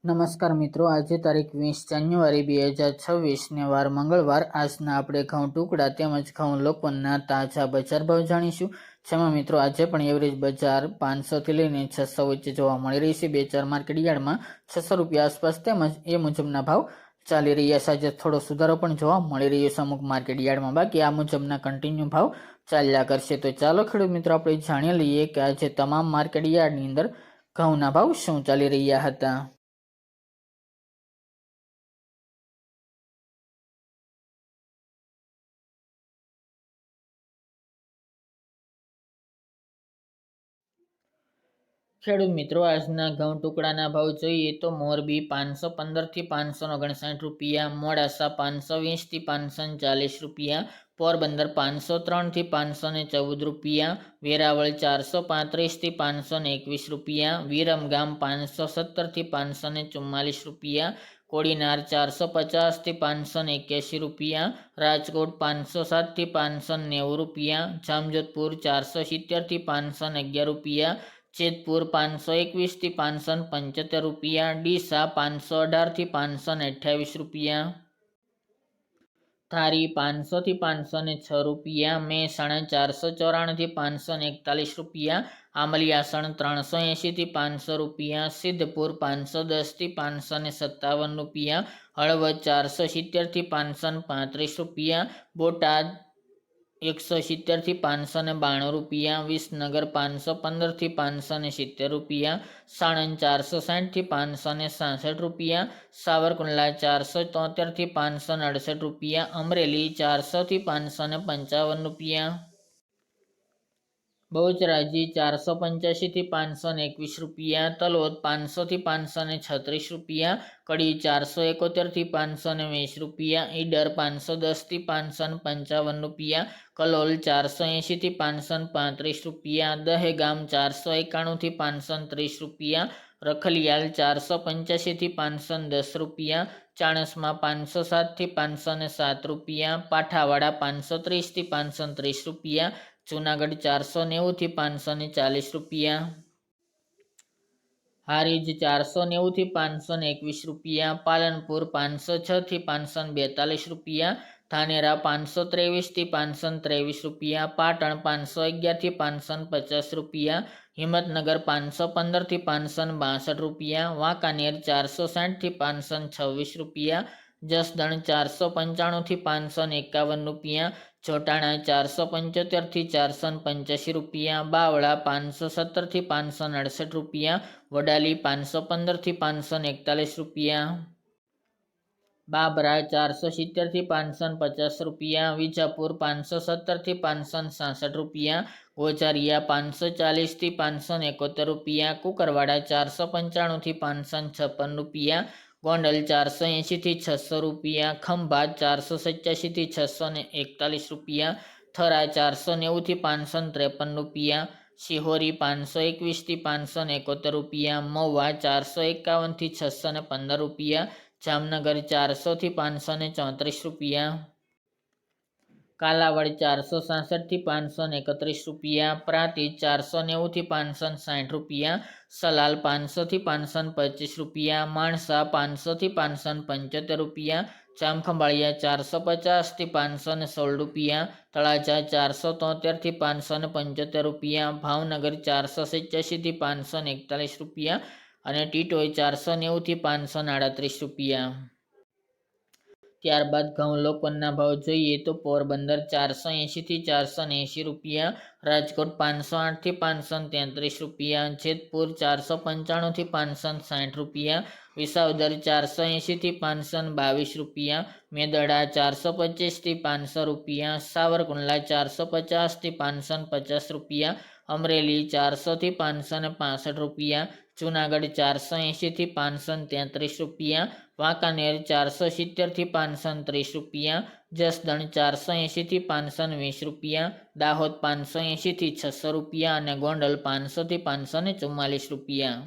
નમસ્કાર મિત્રો, આજે તારીખ 20 જાન્યુઆરી 2026 ને વાર મંગળવાર. આજના આપણે ઘઉં ટુકડા તેમજ ઘઉં લોકોના તાજા બજાર ભાવ જાણીશું. જેમાં મિત્રો આજે પણ એવરેજ બજાર 500 થી લઈને 600 વચ્ચે જોવા મળી રહી છે. બે ચાર માર્કેટ યાર્ડમાં 600 રૂપિયા આસપાસ તેમજ એ મુજબના ભાવ ચાલી રહ્યા છે. આજે થોડો સુધારો પણ જોવા મળી રહ્યો છે અમુક માર્કેટ યાર્ડમાં, બાકી આ મુજબના કન્ટિન્યુ ભાવ ચાલ્યા કરશે. તો ચાલો ખેડૂત મિત્રો આપણે જાણી લઈએ કે આજે તમામ માર્કેટ યાર્ડની અંદર ઘઉંના ભાવ શું ચાલી રહ્યા હતા. ખેડૂત મિત્રો, આજના ઘઉં ટુકડાના ભાવ જોઈએ તો મોરબી 515 થી 559 રૂપિયા, મોડાસા 520 થી 540 રૂપિયા, પોરબંદર 503 થી 514 રૂપિયા, વેરાવળ 435 થી 521 રૂપિયા, વિરમગામ 517 થી 544 રૂપિયા, કોડીનાર 450 થી 581 રૂપિયા, રાજકોટ 507 થી 590 રૂપિયા, જામજોધપુર 470 થી 511 રૂપિયા, જેતપુર 521 થી 575 રૂપિયા, ડીસા 518 થી 528 રૂપિયા, ધારી 500 થી 506 રૂપિયા, મહેસાણા 494 થી 541 રૂપિયા, આંબલિયાસણ 380 થી 500 રૂપિયા, સિદ્ધપુર 510 થી 557 રૂપિયા, હળવદ 470 થી 535 રૂપિયા, બોટાદ 170 થી 592 રૂપિયા, વિસનગર 515 થી 570 રૂપિયા, સાણંદ 460 થી 566 રૂપિયા, સાવરકુંડલા 473 થી 568 રૂપિયા, અમરેલી 400 થી 555 રૂપિયા, બહુચરાજી 485 થી 521 રૂપિયા, તલોદ 500 થી 536 રૂપિયા, કડી 471 થી 520 રૂપિયા, ઈડર 510 થી 555 રૂપિયા, કલોલ 480 થી 535 રૂપિયા, દહેગામ 491 થી 530 રૂપિયા, રખલિયાલ 485 થી 510 રૂપિયા, ચાણસમાં 507 થી 507 રૂપિયા, પાઠાવાડા 530 થી 530 રૂપિયા, જૂનાગઢ 490 થી 540 રૂપિયા, હારીજ 490 થી 521 રૂપિયા, પાલનપુર 506 થી 542 રૂપિયા, ધાનેરા 523 થી 523 રૂપિયા, પાટણ 511 થી 550 રૂપિયા, હિંમતનગર 515 થી 562 રૂપિયા, વાંકાનેર 460 થી 526 રૂપિયા, જસદણ 495 થી 551 રૂપિયા, જોટાણા 475 થી 485 રૂપિયા, બાવળા 517 થી 568 રૂપિયા, વડાલી 515 થી 541 રૂપિયા, બાબરા 470 થી 550 રૂપિયા, વિજાપુર 517 થી 566 રૂપિયા, ગોઝારિયા 540 થી 571 રૂપિયા, કુકરવાડા 495 થી 556 રૂપિયા, ગોંડલ 480 થી 600 રૂપિયા, ખંભાત 487 થી 641 રૂપિયા, થરા 490 થી 553 રૂપિયા, શિહોરી 521 થી 571 રૂપિયા, મહુવા 451 થી 615 રૂપિયા, જામનગર 400 થી 534 રૂપિયા, કાલાવડ 466 થી 531 રૂપિયા, પ્રાંતિજ 490 થી 560 રૂપિયા, સલાલ 500 થી 525 રૂપિયા, માણસા 500 થી 575 રૂપિયા, જામખંભાળિયા 450 થી 516 રૂપિયા, તળાજા 473 થી 575 રૂપિયા, ભાવનગર 487 થી 541 રૂપિયા અને ટીટોઈ 490 થી 538 રૂપિયા. ત્યારબાદ ઘઉં લોકોના ભાવ જોઈએ તો પોરબંદર 480 થી 480 રૂપિયા, રાજકોટ 508 થી 533 રૂપિયા, જેતપુર 495 થી 560 રૂપિયા, વિસાવદર 480 થી 522 રૂપિયા, મેદરડા 425 થી 500 રૂપિયા, સાવરકુંડલા 450 થી 550 રૂપિયા, અમરેલી 400 થી 565 રૂપિયા, જૂનાગઢ 480 થી 533 રૂપિયા, વાંકાનેર 470 થી 530 રૂપિયા, જસદણ 480 થી 520 રૂપિયા, દાહોદ 580 થી 600 રૂપિયા અને ગોંડલ 500 થી 544 રૂપિયા.